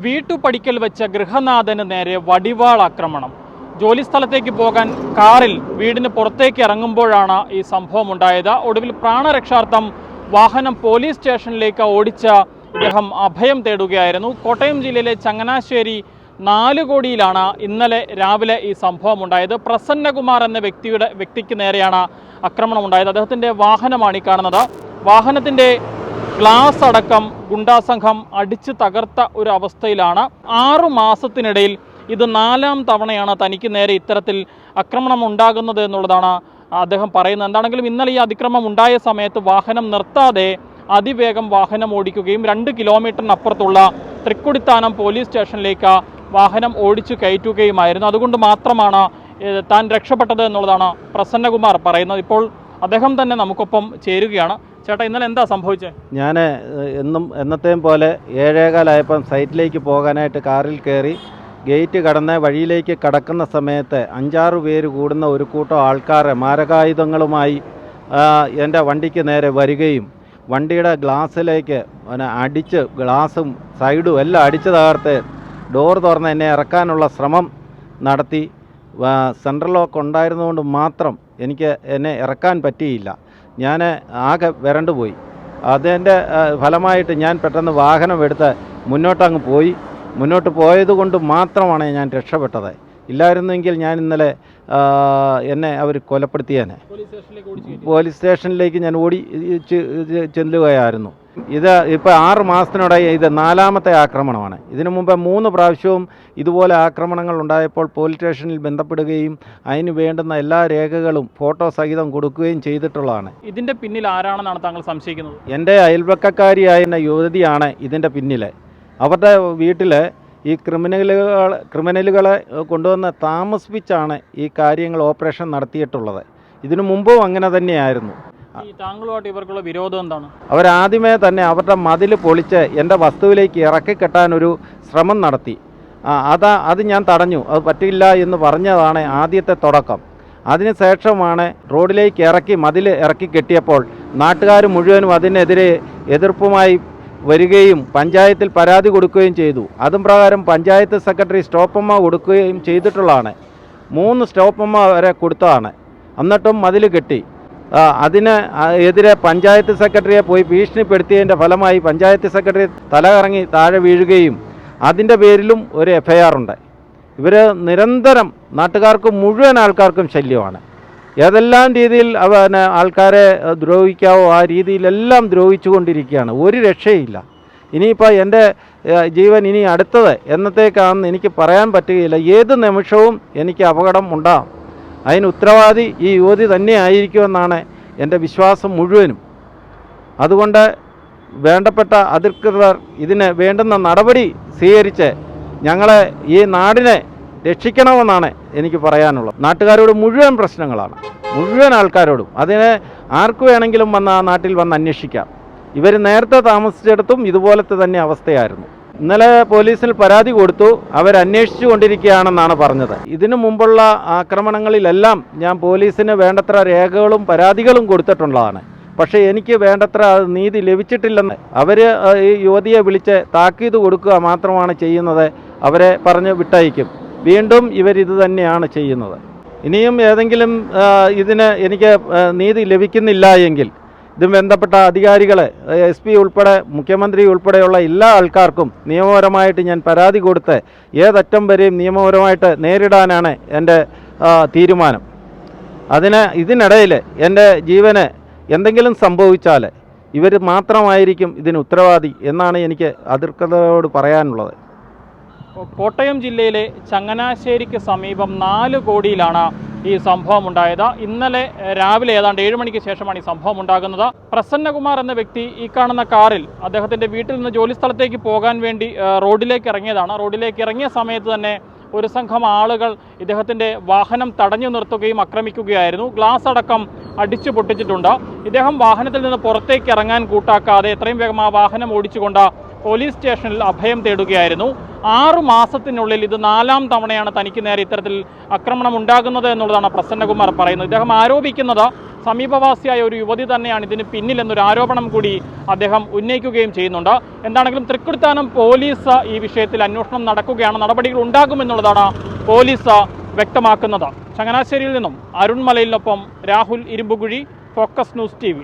വീട്ടുപടിക്കൽ വെച്ച ഗൃഹനാഥന് നേരെ വടിവാൾ ആക്രമണം. ജോലിസ്ഥലത്തേക്ക് പോകാൻ കാറിൽ വീടിന് പുറത്തേക്ക് ഇറങ്ങുമ്പോഴാണ് ഈ സംഭവം ഉണ്ടായത്. ഒടുവിൽ പ്രാണരക്ഷാർത്ഥം വാഹനം പോലീസ് സ്റ്റേഷനിലേക്ക് ഓടിച്ച ഇദ്ദേഹം അഭയം തേടുകയായിരുന്നു. കോട്ടയം ജില്ലയിലെ ചങ്ങനാശ്ശേരി നാലുകോടിയിലാണ് ഇന്നലെ രാവിലെ ഈ സംഭവം ഉണ്ടായത്. പ്രസന്നകുമാർ എന്ന വ്യക്തിക്ക് നേരെയാണ് ആക്രമണം ഉണ്ടായത്. അദ്ദേഹത്തിൻ്റെ വാഹനമാണ് ഈ കാണുന്നത്. വാഹനത്തിൻ്റെ ഗ്ലാസ് അടക്കം ഗുണ്ടാസംഘം അടിച്ചു തകർത്ത ഒരു അവസ്ഥയിലാണ്. 6 മാസത്തിനിടയിൽ ഇത് 4ാം തവണയാണ് തനിക്ക് നേരെ ഇത്തരത്തിൽ ആക്രമണം ഉണ്ടാകുന്നത് എന്നുള്ളതാണ് അദ്ദേഹം പറയുന്നത്. എന്താണെങ്കിലും ഇന്നലെ ഈ അതിക്രമം ഉണ്ടായ സമയത്ത് വാഹനം നിർത്താതെ അതിവേഗം വാഹനം ഓടിക്കുകയും 2 കിലോമീറ്ററിനപ്പുറത്തുള്ള തൃക്കുടിത്താനം പോലീസ് സ്റ്റേഷനിലേക്ക് വാഹനം ഓടിച്ചു കയറ്റുകയുമായിരുന്നു. അതുകൊണ്ട് മാത്രമാണ് താൻ രക്ഷപ്പെട്ടത് എന്നുള്ളതാണ് പ്രസന്നകുമാർ പറയുന്നത്. ഇപ്പോൾ അദ്ദേഹം തന്നെ നമുക്കൊപ്പം ചേരുകയാണ്. ചേട്ടാ, ഇന്നലെ എന്താ സംഭവിച്ചത്? ഞാൻ എന്നത്തെയും പോലെ 7:15 സൈറ്റിലേക്ക് പോകാനായിട്ട് കാറിൽ കയറി ഗേറ്റ് കടന്ന് വഴിയിലേക്ക് കടക്കുന്ന സമയത്ത് 5-6 പേര് കൂടുന്ന ഒരു കൂട്ടം ആൾക്കാരെ മാരകായുധങ്ങളുമായി എൻ്റെ വണ്ടിക്ക് നേരെ വരികയും വണ്ടിയുടെ ഗ്ലാസ്സിലേക്ക് അടിച്ച് ഗ്ലാസും സൈഡും എല്ലാം അടിച്ചു തകർത്ത് ഡോർ തുറന്ന് എന്നെ ഇറക്കാനുള്ള ശ്രമം നടത്തി. സെൻട്രൽ ലോക്ക് ഉണ്ടായിരുന്നുകൊണ്ട് മാത്രം എന്നെ ഇറക്കാൻ പറ്റിയില്ല. ഞാൻ ആകെ വരണ്ടു പോയി. അതിൻ്റെ ഫലമായിട്ട് ഞാൻ പെട്ടെന്ന് വാഹനം എടുത്ത് മുന്നോട്ട് പോയത് കൊണ്ട് മാത്രമാണ് ഞാൻ രക്ഷപ്പെട്ടത്. ഇല്ലായിരുന്നെങ്കിൽ ഞാൻ ഇന്നലെ എന്നെ അവർ കൊലപ്പെടുത്തിയേനെ. പോലീസ് സ്റ്റേഷനിലേക്ക് ഞാൻ ഓടി ചെല്ലുകയായിരുന്നു. ഇത് ഇപ്പോൾ 6 മാസത്തിനിടെ ഇത് 4ാമത്തെ ആക്രമണമാണ്. ഇതിനു മുമ്പ് 3 പ്രാവശ്യവും ഇതുപോലെ ആക്രമണങ്ങൾ ഉണ്ടായപ്പോൾ പോലീസ് സ്റ്റേഷനിൽ ബന്ധപ്പെടുകയും അതിന് വേണ്ടുന്ന എല്ലാ രേഖകളും ഫോട്ടോ സഹിതം കൊടുക്കുകയും ചെയ്തിട്ടുള്ളതാണ്. ഇതിൻ്റെ പിന്നിൽ ആരാണെന്നാണ് താങ്കൾ സംശയിക്കുന്നത്? എൻ്റെ അയൽവക്കക്കാരിയായ യുവതിയാണ് ഇതിൻ്റെ പിന്നിൽ. അവരുടെ വീട്ടിൽ ഈ ക്രിമിനലുകളെ കൊണ്ടുവന്ന് താമസിപ്പിച്ചാണ് ഈ കാര്യങ്ങൾ ഓപ്പറേഷൻ നടത്തിയിട്ടുള്ളത്. ഇതിനു മുമ്പും അങ്ങനെ തന്നെയായിരുന്നു. താങ്കളുമായിട്ട് ഇവർക്കുള്ള വിരോധം എന്താണ്? അവരാദ്യമേ തന്നെ അവരുടെ മതിൽ പൊളിച്ച് എൻ്റെ വസ്തുവിലേക്ക് ഇറക്കിക്കെട്ടാനൊരു ശ്രമം നടത്തി. അത് ഞാൻ തടഞ്ഞു. അത് പറ്റില്ല എന്ന് പറഞ്ഞതാണ് ആദ്യത്തെ തുടക്കം. അതിനുശേഷമാണ് റോഡിലേക്ക് മതിൽ ഇറക്കി കെട്ടിയപ്പോൾ നാട്ടുകാർ മുഴുവനും അതിനെതിരെ എതിർപ്പുമായി വരികയും പഞ്ചായത്തിൽ പരാതി കൊടുക്കുകയും ചെയ്തു. അതും പ്രകാരം പഞ്ചായത്ത് സെക്രട്ടറി സ്റ്റോപ്പമ്മ കൊടുക്കുകയും ചെയ്തിട്ടുള്ളതാണ്. 3 സ്റ്റോപ്പമ്മ വരെ കൊടുത്തതാണ്. എന്നിട്ടും മതിൽ കെട്ടി. അതിന് എതിരെ പഞ്ചായത്ത് സെക്രട്ടറിയെ പോയി ഭീഷണിപ്പെടുത്തിയതിൻ്റെ ഫലമായി പഞ്ചായത്ത് സെക്രട്ടറി തലകറങ്ങി താഴെ വീഴുകയും അതിൻ്റെ പേരിലും ഒരു FIR ഉണ്ട്. ഇവർ നിരന്തരം നാട്ടുകാർക്ക് മുഴുവൻ ആൾക്കാർക്കും ശല്യമാണ്. ഏതെല്ലാം രീതിയിൽ ആൾക്കാരെ ദ്രോഹിക്കാവോ ആ രീതിയിലെല്ലാം ദ്രോഹിച്ചു കൊണ്ടിരിക്കുകയാണ്. ഒരു രക്ഷയില്ല. ഇനിയിപ്പോൾ എൻ്റെ ജീവൻ ഇനി അടുത്തത് എന്നത്തേക്കാണെന്ന് എനിക്ക് പറയാൻ പറ്റുകയില്ല. ഏത് നിമിഷവും എനിക്ക് അപകടം ഉണ്ടാകും. അതിന് ഉത്തരവാദി ഈ യുവതി തന്നെ ആയിരിക്കുമെന്നാണ് എൻ്റെ വിശ്വാസം മുഴുവനും. അതുകൊണ്ട് വേണ്ടപ്പെട്ട അധികൃതർ ഇതിന് വേണ്ടുന്ന നടപടി സ്വീകരിച്ച് ഞങ്ങളെ ഈ നാടിനെ രക്ഷിക്കണമെന്നാണ് എനിക്ക് പറയാനുള്ളത്. നാട്ടുകാരോട് മുഴുവൻ പ്രശ്നങ്ങളാണ്, മുഴുവൻ ആൾക്കാരോടും. അതിനെ ആർക്ക് വേണമെങ്കിലും വന്ന് ആ നാട്ടിൽ വന്ന് അന്വേഷിക്കാം. ഇവർ നേരത്തെ താമസിച്ചിടത്തും ഇതുപോലത്തെ തന്നെ അവസ്ഥയായിരുന്നു. ഇന്നലെ പോലീസിൽ പരാതി കൊടുത്തു. അവരന്വേഷിച്ചു കൊണ്ടിരിക്കുകയാണെന്നാണ് പറഞ്ഞത്. ഇതിനു മുമ്പുള്ള ആക്രമണങ്ങളിലെല്ലാം ഞാൻ പോലീസിന് വേണ്ടത്ര രേഖകളും പരാതികളും കൊടുത്തിട്ടുള്ളതാണ്. പക്ഷേ എനിക്ക് വേണ്ടത്ര നീതി ലഭിച്ചിട്ടില്ലെന്ന് അവർ ഈ യുവതിയെ വിളിച്ച് താക്കീത് കൊടുക്കുക മാത്രമാണ് ചെയ്യുന്നത്. അവരെ പറഞ്ഞ് വിട്ടയക്കും. വീണ്ടും ഇവരിത് തന്നെയാണ് ചെയ്യുന്നത്. ഇനിയും ഏതെങ്കിലും ഇതിന് എനിക്ക് നീതി ലഭിക്കുന്നില്ല എങ്കിൽ ഇതും ബന്ധപ്പെട്ട അധികാരികളെ SP ഉൾപ്പെടെ മുഖ്യമന്ത്രി ഉൾപ്പെടെയുള്ള എല്ലാ ആൾക്കാർക്കും നിയമപരമായിട്ട് ഞാൻ പരാതി കൊടുത്ത് ഏതറ്റം വരെയും നിയമപരമായിട്ട് നേരിടാനാണ് എൻ്റെ തീരുമാനം. ഇതിനിടയിൽ എൻ്റെ ജീവന് എന്തെങ്കിലും സംഭവിച്ചാൽ ഇവർ മാത്രമായിരിക്കും ഇതിന് ഉത്തരവാദി എന്നാണ് എനിക്ക് അധികൃതരോട് പറയാനുള്ളത്. കോട്ടയം ജില്ലയിലെ ചങ്ങനാശ്ശേരിക്ക് സമീപം 4 കോടിയിലാണ് ഈ സംഭവം ഉണ്ടായത്. ഇന്നലെ രാവിലെ ഏതാണ്ട് 7 മണിക്ക് ശേഷമാണ് ഈ സംഭവം ഉണ്ടാകുന്നത്. പ്രസന്നകുമാർ എന്ന വ്യക്തി ഈ കാണുന്ന കാറിൽ അദ്ദേഹത്തിൻ്റെ വീട്ടിൽ നിന്ന് ജോലിസ്ഥലത്തേക്ക് പോകാൻ വേണ്ടി റോഡിലേക്ക് ഇറങ്ങിയതാണ്. റോഡിലേക്ക് ഇറങ്ങിയ സമയത്ത് തന്നെ ഒരു സംഘം ആളുകൾ ഇദ്ദേഹത്തിൻ്റെ വാഹനം തടഞ്ഞു നിർത്തുകയും ആക്രമിക്കുകയായിരുന്നു. ഗ്ലാസ് അടക്കം അടിച്ചു പൊട്ടിച്ചിട്ടുണ്ട്. ഇദ്ദേഹം വാഹനത്തിൽ നിന്ന് പുറത്തേക്ക് ഇറങ്ങാൻ കൂട്ടാക്കാതെ എത്രയും വേഗം ആ വാഹനം ഓടിച്ചുകൊണ്ട് പോലീസ് സ്റ്റേഷനിൽ അഭയം തേടുകയായിരുന്നു. 6 മാസത്തിനുള്ളിൽ ഇത് 4ാം തവണയാണ് തനിക്ക് നേരെ ഇത്തരത്തിൽ ആക്രമണം ഉണ്ടാകുന്നത് എന്നുള്ളതാണ് പ്രസന്നകുമാർ പറയുന്നത്. ഇദ്ദേഹം ആരോപിക്കുന്നത് സമീപവാസിയായ ഒരു യുവതി തന്നെയാണ് ഇതിന് പിന്നിലെന്നൊരു ആരോപണം കൂടി അദ്ദേഹം ഉന്നയിക്കുകയും ചെയ്യുന്നുണ്ട്. എന്താണെങ്കിലും തൃക്കൊടിത്താനം പോലീസ് ഈ വിഷയത്തിൽ അന്വേഷണം നടക്കുകയാണ്, നടപടികൾ ഉണ്ടാകുമെന്നുള്ളതാണ് പോലീസ് വ്യക്തമാക്കുന്നത്. ചങ്ങനാശ്ശേരിയിൽ നിന്നും അരുൺ മലയിലിനൊപ്പം Rahul Irumbukuzhi, focus news TV.